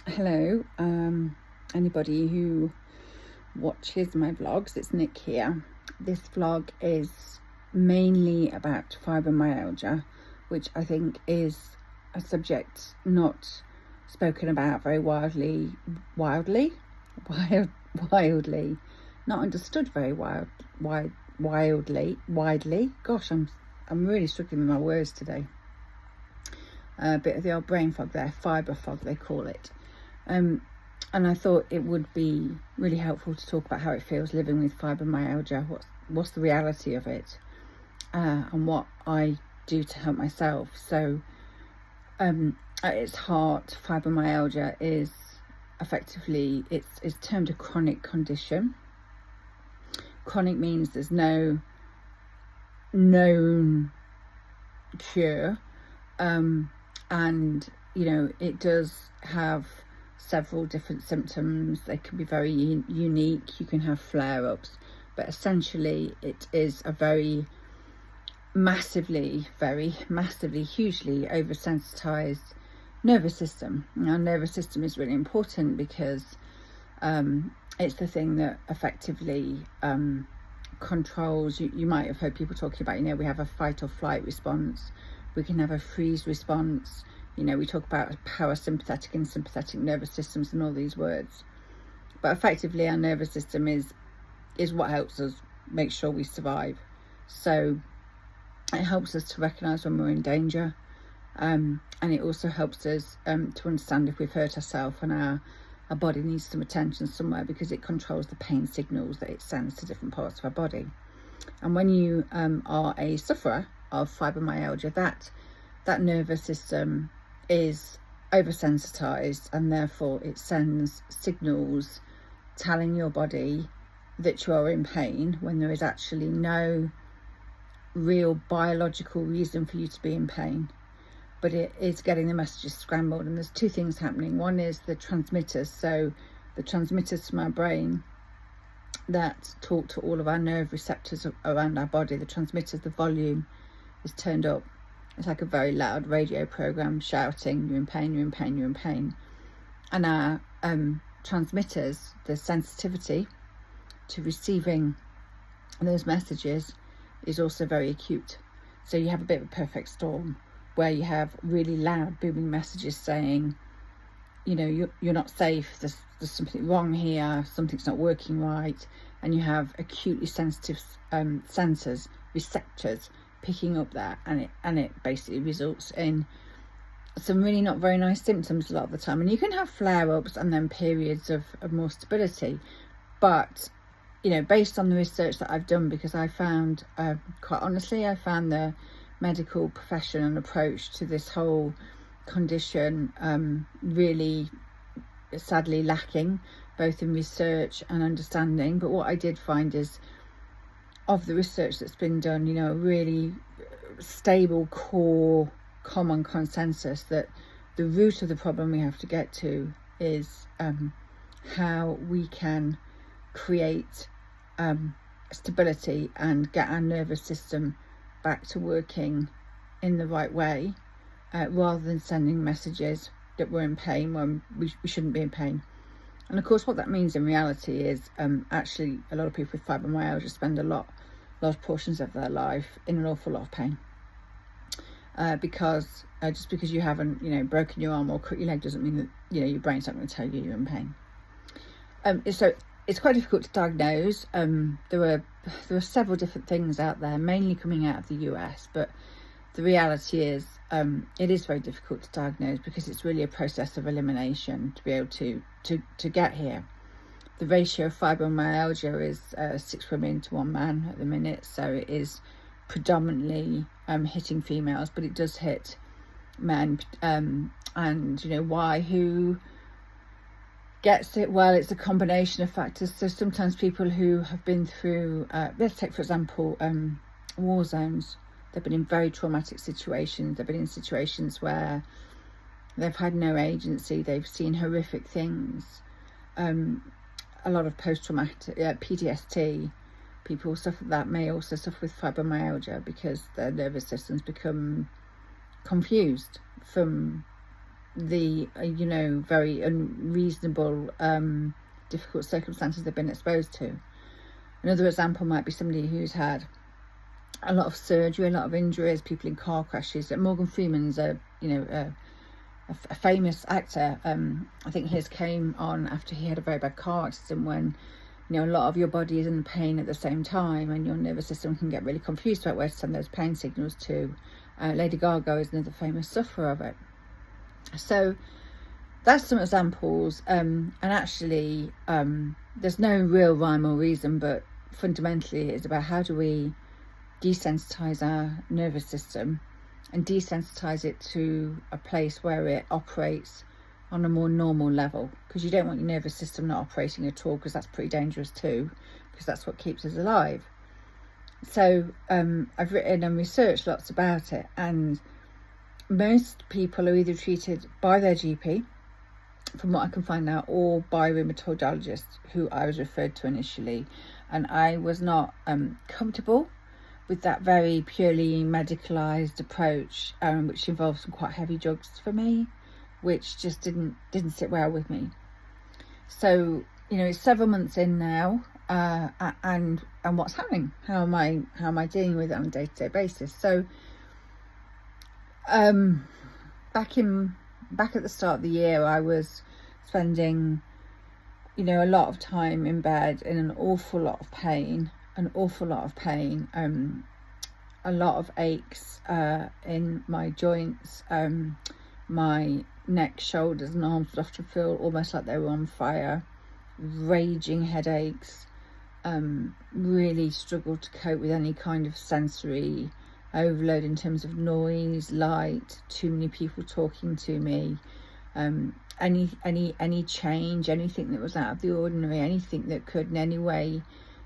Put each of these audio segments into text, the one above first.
Hello, anybody who watches my vlogs, it's Nick here. This vlog is mainly about fibromyalgia, which I think is a subject not spoken about very wildly, not understood very widely. Gosh, I'm really struggling with my words today. A bit of the old brain fog there, fibre fog they call it. And I thought it would be really helpful to talk about how it feels living with fibromyalgia, what's the reality of it, and what I do to help myself. So at its heart, fibromyalgia is effectively, it's termed a chronic condition. Chronic means there's no known cure, and it does have several different symptoms. They can be very unique. You can have flare-ups, but essentially it is a very massively, hugely oversensitized nervous system. Our nervous system is really important because it's the thing that effectively controls. You might have heard people talking about, we have a fight or flight response, we can have a freeze response. We talk about parasympathetic and sympathetic nervous systems and all these words, but effectively our nervous system is what helps us make sure we survive. So it helps us to recognize when we're in danger, and it also helps us to understand if we've hurt ourselves and our body needs some attention somewhere, because it controls the pain signals that it sends to different parts of our body. And when you are a sufferer of fibromyalgia, that nervous system is oversensitized, and therefore it sends signals telling your body that you are in pain when there is actually no real biological reason for you to be in pain. But it is getting the messages scrambled, and there's two things happening. One is the transmitters, so the transmitters from our brain that talk to all of our nerve receptors around our body. The transmitters, the volume is turned up. It's like a very loud radio program shouting, you're in pain, you're in pain, you're in pain. And our transmitters, the sensitivity to receiving those messages is also very acute. So you have a bit of a perfect storm where you have really loud booming messages saying, you're not safe, there's something wrong here, something's not working right. And you have acutely sensitive sensors, receptors, picking up that, and it basically results in some really not very nice symptoms a lot of the time. And you can have flare-ups and then periods of more stability, but based on the research that I've done, because I found quite honestly, I found the medical profession and approach to this whole condition really sadly lacking, both in research and understanding. But what I did find is, of the research that's been done, a really stable core common consensus that the root of the problem we have to get to is how we can create stability and get our nervous system back to working in the right way, rather than sending messages that we're in pain when we shouldn't be in pain. And of course what that means in reality is actually a lot of people with fibromyalgia spend a lot of portions of their life in an awful lot of pain, because just because you haven't broken your arm or cut your leg doesn't mean that your brain's not going to tell you you're in pain. So it's quite difficult to diagnose. There are several different things out there, mainly coming out of the US, but the reality is it is very difficult to diagnose because it's really a process of elimination to be able to get here. The ratio of fibromyalgia is 6 women to 1 man at the minute, so it is predominantly hitting females, but it does hit men. And who gets it? Well, it's a combination of factors. So sometimes people who have been through, let's take for example war zones. They've been in very traumatic situations. They've been in situations where they've had no agency. They've seen horrific things. A lot of post-traumatic PTSD. People suffer that may also suffer with fibromyalgia because their nervous systems become confused from the you know, very unreasonable difficult circumstances they've been exposed to. Another example might be somebody who's had a lot of surgery, a lot of injuries, people in car crashes. Morgan Freeman's a famous actor. I think his came on after he had a very bad car accident, when, you know, a lot of your body is in pain at the same time, and your nervous system can get really confused about where to send those pain signals to. Lady Gaga is another famous sufferer of it. So that's some examples, and actually there's no real rhyme or reason, but fundamentally it's about how do we desensitize our nervous system and desensitize it to a place where it operates on a more normal level, because you don't want your nervous system not operating at all, because that's pretty dangerous too, because that's what keeps us alive. So I've written and researched lots about it, and most people are either treated by their GP, from what I can find out, or by rheumatologists, who I was referred to initially, and I was not comfortable with that very purely medicalized approach, which involves some quite heavy drugs for me, which just didn't sit well with me. So, you know, it's several months in now, and what's happening? How am I dealing with it on a day-to-day basis? So, back at the start of the year, I was spending, you know, a lot of time in bed in an awful lot of pain, a lot of aches in my joints. My neck, shoulders and arms would often feel almost like they were on fire, raging headaches, really struggled to cope with any kind of sensory overload in terms of noise, light, too many people talking to me, any change, anything that was out of the ordinary, anything that could in any way,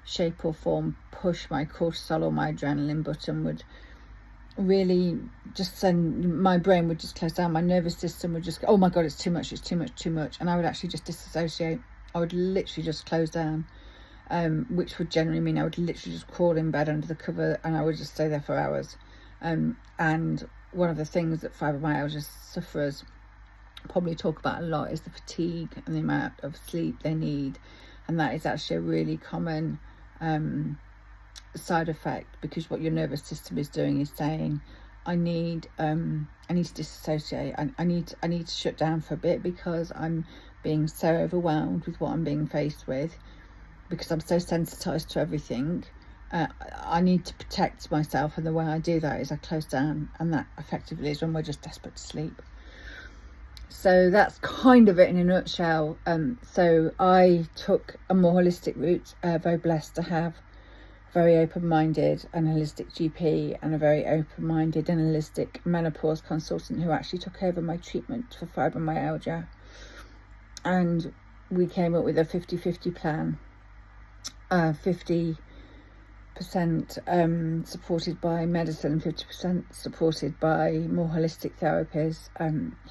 shape or form push my cortisol or my adrenaline button would really just send, my brain would just close down, my nervous system would just go, oh my god, it's too much, and I would actually just disassociate. I would literally just close down, which would generally mean I would literally just crawl in bed under the cover, and I would just stay there for hours. And one of the things that fibromyalgia sufferers probably talk about a lot is the fatigue and the amount of sleep they need, and that is actually a really common side effect, because what your nervous system is doing is saying, I need to disassociate, I need to shut down for a bit, because I'm being so overwhelmed with what I'm being faced with, because I'm so sensitized to everything. I need to protect myself, and the way I do that is I close down, and that effectively is when we're just desperate to sleep. So that's kind of it in a nutshell. So I took a more holistic route, very blessed to have very open-minded and holistic GP, and a very open-minded and holistic menopause consultant who actually took over my treatment for fibromyalgia, and we came up with a 50-50 plan, 50% supported by medicine and 50% supported by more holistic therapies.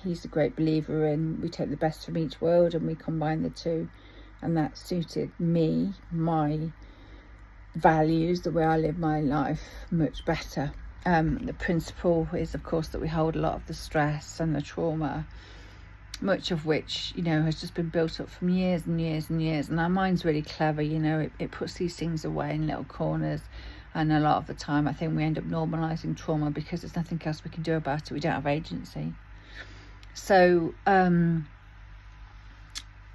He's a great believer in, we take the best from each world and we combine the two, and that suited me, my values, the way I live my life, much better. The principle is, of course, that we hold a lot of the stress and the trauma, much of which, you know, has just been built up from years and years and years, and our mind's really clever, you know, it puts these things away in little corners, and a lot of the time I think we end up normalizing trauma because there's nothing else we can do about it. We don't have agency. So the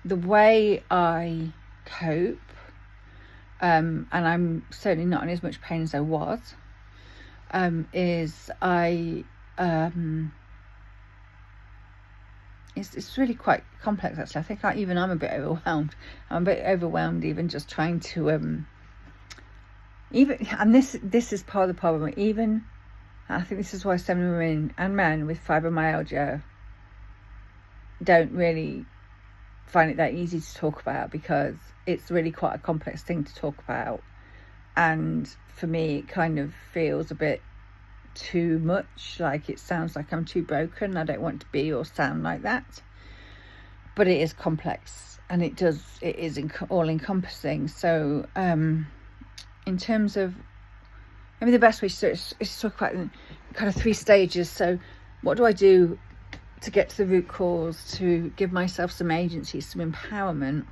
way I cope, and I'm certainly not in as much pain as I was, is it's really quite complex, actually. I think I'm a bit overwhelmed. I'm a bit overwhelmed even just trying to and this is part of the problem. Even, I think this is why so many women and men with fibromyalgia don't really find it that easy to talk about, because it's really quite a complex thing to talk about, and for me it kind of feels a bit too much, like it sounds like I'm too broken. I don't want to be or sound like that, but it is complex, and it is all encompassing. So in terms of, maybe the best way to do it is to talk about kind of 3 stages. So what do I do, to get to the root cause, to give myself some agency, some empowerment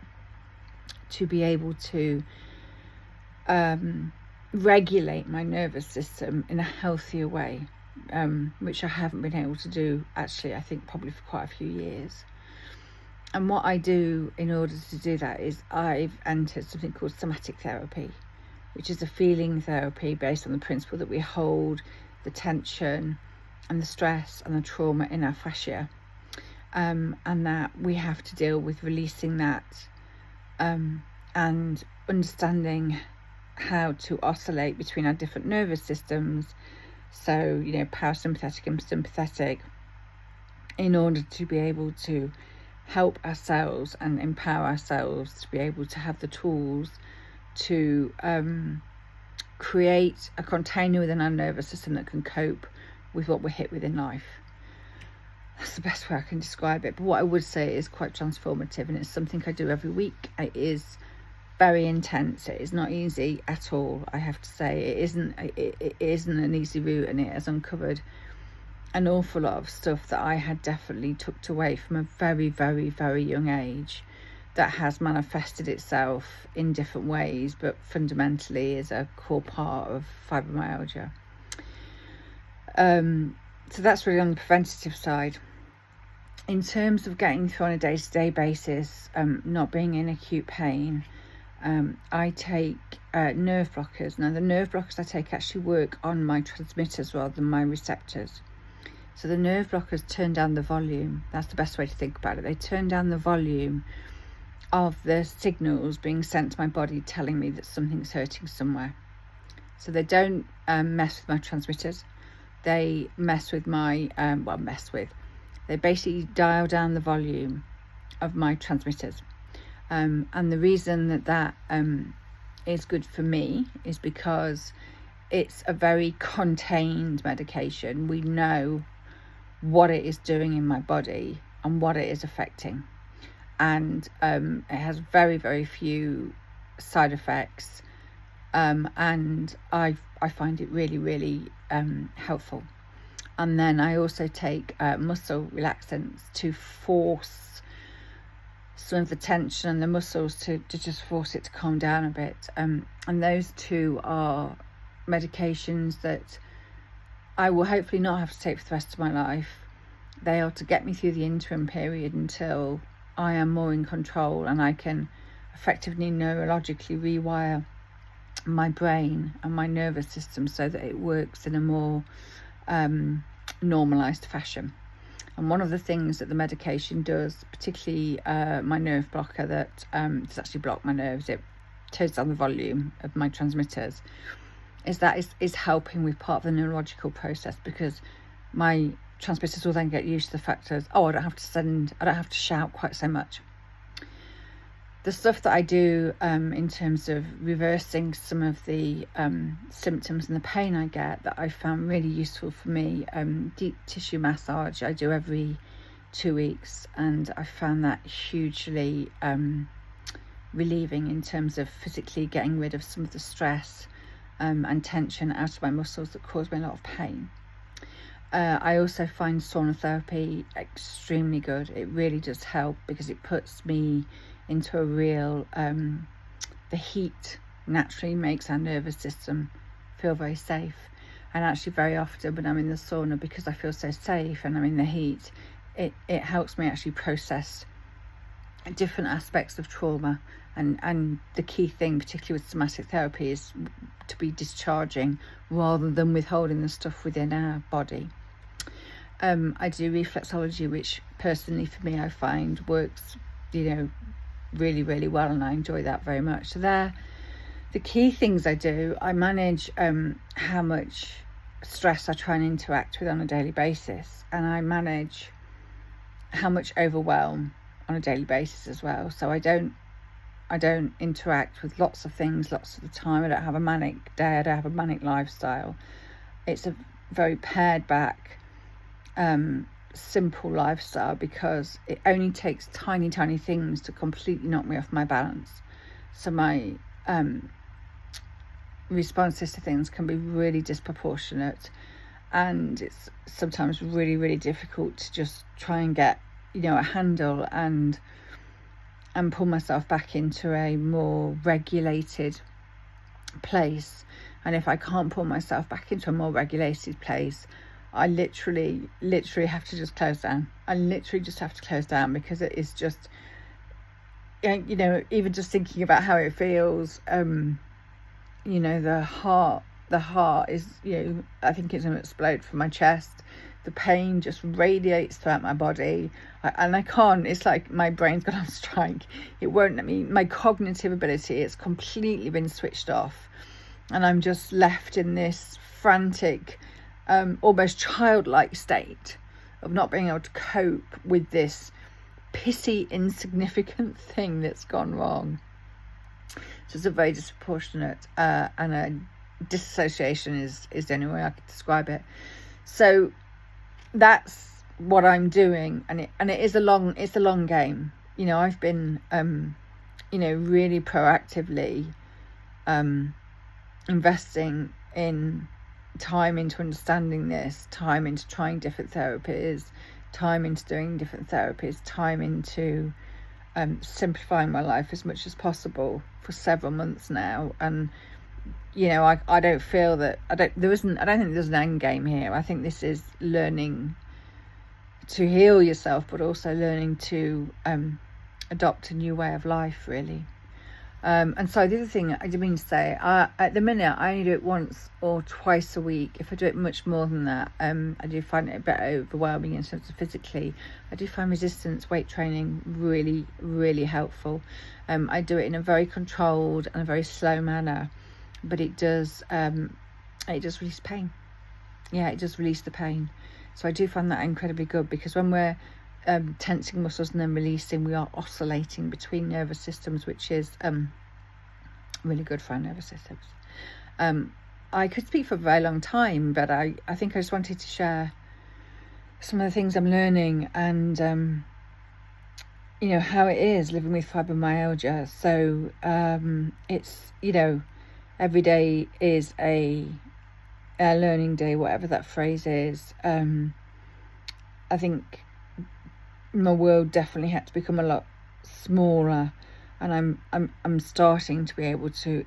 to be able to regulate my nervous system in a healthier way, which I haven't been able to do, actually, I think probably for quite a few years. And what I do in order to do that is I've entered something called somatic therapy, which is a feeling therapy based on the principle that we hold the tension and the stress and the trauma in our fascia, and that we have to deal with releasing that, and understanding how to oscillate between our different nervous systems, so parasympathetic and sympathetic, in order to be able to help ourselves and empower ourselves to be able to have the tools to create a container within our nervous system that can cope with what we're hit with in life. That's the best way I can describe it. But what I would say is quite transformative, and it's something I do every week. It is very intense. It is not easy at all, I have to say. It isn't an easy route, and it has uncovered an awful lot of stuff that I had definitely tucked away from a very, very, very young age, that has manifested itself in different ways, but fundamentally is a core part of fibromyalgia. So that's really on the preventative side. In terms of getting through on a day-to-day basis, not being in acute pain, I take nerve blockers. Now, the nerve blockers I take actually work on my transmitters rather than my receptors. So the nerve blockers turn down the volume. That's the best way to think about it. They turn down the volume of the signals being sent to my body telling me that something's hurting somewhere. So they don't mess with my transmitters. They mess with my, they basically dial down the volume of my transmitters. And the reason that is good for me is because it's a very contained medication. We know what it is doing in my body and what it is affecting. And it has very, very few side effects. And I find it really, really helpful. And then I also take muscle relaxants to force some of the tension and the muscles to just force it to calm down a bit. And those two are medications that I will hopefully not have to take for the rest of my life. They are to get me through the interim period until I am more in control and I can effectively neurologically rewire my brain and my nervous system so that it works in a more normalized fashion. And one of the things that the medication does, particularly my nerve blocker, that does actually block my nerves, it turns down the volume of my transmitters, is that is helping with part of the neurological process, because my transmitters will then get used to the fact that, I don't have to shout quite so much. The stuff that I do in terms of reversing some of the symptoms and the pain I get, that I found really useful for me, deep tissue massage I do every 2 weeks, and I found that hugely relieving in terms of physically getting rid of some of the stress and tension out of my muscles that cause me a lot of pain. I also find sauna therapy extremely good. It really does help because it puts me into a real, the heat naturally makes our nervous system feel very safe. And actually very often when I'm in the sauna, because I feel so safe and I'm in the heat, it helps me actually process different aspects of trauma. And the key thing, particularly with somatic therapy, is to be discharging rather than withholding the stuff within our body. I do reflexology, which personally for me I find works, really, really well, and I enjoy that very much. So they're the key things I do. I manage how much stress I try and interact with on a daily basis, and I manage how much overwhelm on a daily basis as well. So I don't interact with lots of things lots of the time. I don't have a manic day. I don't have a manic lifestyle. It's a very pared back, simple lifestyle, because it only takes tiny things to completely knock me off my balance. So my responses to things can be really disproportionate, and it's sometimes really, really difficult to just try and get, you know, a handle and pull myself back into a more regulated place. And if I can't pull myself back into a more regulated place, I literally have to just close down. I literally just have to close down, because it is just, you know, even just thinking about how it feels, you know, the heart is, you know, I think it's going to explode from my chest. The pain just radiates throughout my body, and I can't, it's like my brain's gone on strike. It won't let me, my cognitive ability, it's completely been switched off, and I'm just left in this frantic, almost childlike state of not being able to cope with this pissy, insignificant thing that's gone wrong. So it's a very disproportionate and a disassociation is the only way I could describe it. So that's what I'm doing, and it is a long game. You know, I've been you know, really proactively investing in time into understanding this, time into trying different therapies, time into doing different therapies, time into simplifying my life as much as possible for several months now. And you know, I don't feel that I don't think there's an end game here. I think this is learning to heal yourself, but also learning to adopt a new way of life, really. And so the other thing I did mean to say, at the minute I only do it once or twice a week. If I do it much more than that, I do find it a bit overwhelming in terms of physically. I do find resistance weight training really, really helpful. I do it in a very controlled and a very slow manner, but it does release pain. Yeah, it does release the pain. So I do find that incredibly good, because when we're tensing muscles and then releasing, we are oscillating between nervous systems, which is really good for our nervous systems. I could speak for a very long time, but I think I just wanted to share some of the things I'm learning, and you know, how it is living with fibromyalgia. So it's, you know, every day is a learning day, whatever that phrase is. I think my world definitely had to become a lot smaller, and I'm starting to be able to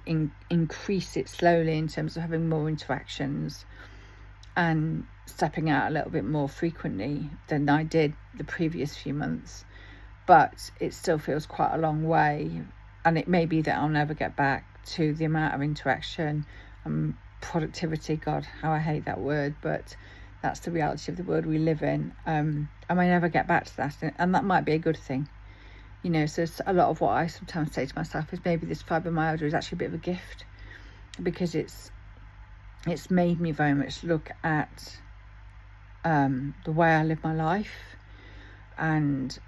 increase it slowly in terms of having more interactions and stepping out a little bit more frequently than I did the previous few months. But it still feels quite a long way, and it may be that I'll never get back to the amount of interaction and productivity. God, how I hate that word, but that's the reality of the world we live in. I may never get back to that, and that might be a good thing, you know. So a lot of what I sometimes say to myself is maybe this fibromyalgia is actually a bit of a gift, because it's made me very much look at the way I live my life, and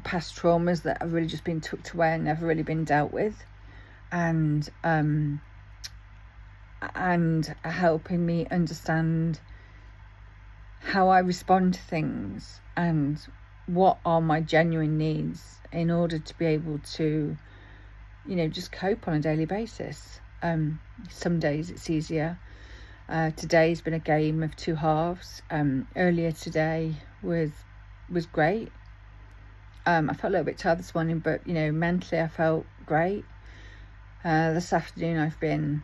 past traumas that have really just been tucked away and never really been dealt with, and helping me understand how I respond to things and what are my genuine needs in order to be able to, you know, just cope on a daily basis. Some days it's easier. Today's been a game of two halves. Earlier today was great. I felt a little bit tired this morning, but you know, mentally I felt great. This afternoon I've been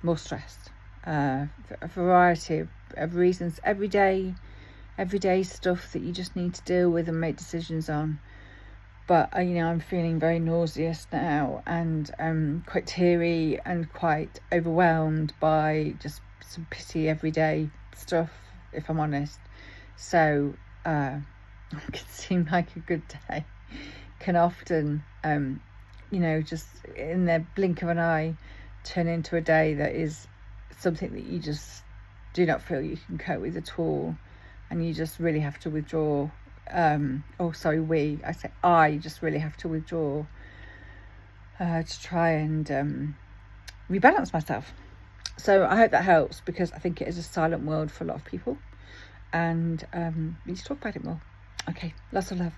more stressed for a variety of reasons. Everyday stuff that you just need to deal with and make decisions on. But you know, I'm feeling very nauseous now, and quite teary and quite overwhelmed by just some pity everyday stuff, if I'm honest. So it can seem like a good day can often you know, just in the blink of an eye turn into a day that is something that you just do not feel you can cope with at all, and you just really have to withdraw. I just really have to withdraw to try and rebalance myself. So I hope that helps, because I think it is a silent world for a lot of people, and we need to talk about it more. Okay, lots of love.